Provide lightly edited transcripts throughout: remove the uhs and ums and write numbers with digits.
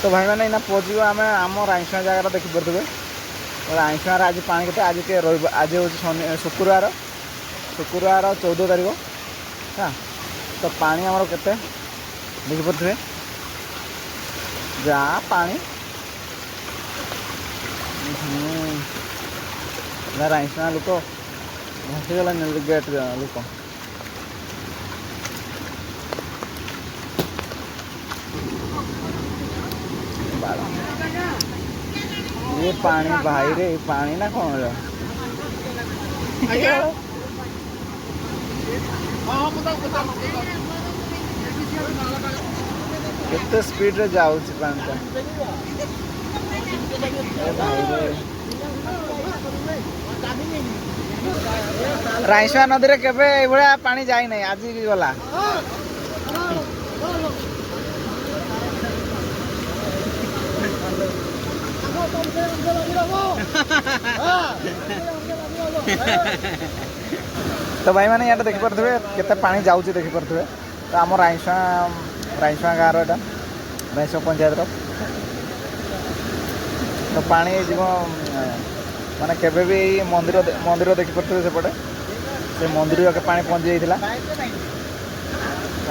तो भाई मैंने इना पहुँचो आम आम राइंसुआ जगह देखिपे राइंसुआ आज पा के आज के आज हूँ शुक्रवार 14 तारीख हाँ तो पानी आमर के देखिपे जा पानी राइंसुआ लोक भसीगला गेट लोक ये पानी भाई रे पानी ना कौन केते स्पीड रे जाऊ पानी राइंसुआ नदी रे केबे एभळा पानी जाई नै आज गला तो भाई मैंने यहाँ देखिपे केते पानी जाऊँ देखिपे तो आम राइंसुआ गाँव यहाँ राइंसुआ पंचायत तो पानी जीव माने केबे भी मंदिर देखिपे सेपटे से मंदिर के पानी पहुँची जाइला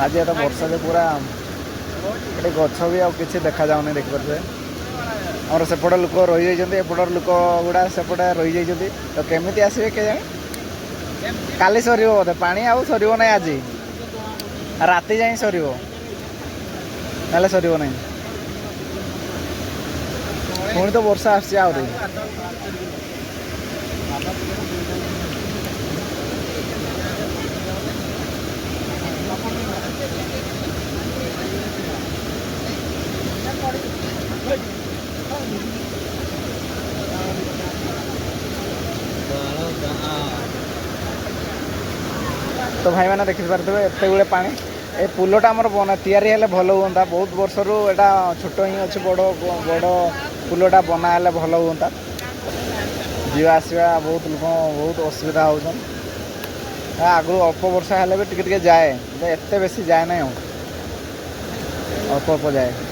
आज तो वर्षा जो पूरा ये गछ भी आसी देखा जाऊनी देखिपे और सेपट लोक रही जाइए एपटर लोक गुड़ा सेपटे रही जाइए तो केमी आसवे के जाए काली सर बोधे पानी आउ सर ना आज राति जाए सर ना सर ना पुणी तो वर्षा आसी तो भाई मैंने देखी पारे एत गुड़े पा ए पुलटा आमर बना या भल हाँ बहुत वर्ष रू एटा छोट ही अच्छे बड़ बड़ पुलटा बनाले भल हाँ जीवा आसवा बहुत लोग बहुत असुविधा हो आगु अल्प वर्षा हेल्ले भी टिके जाए एत बेसी जाए ना अल्प अल्प जाए।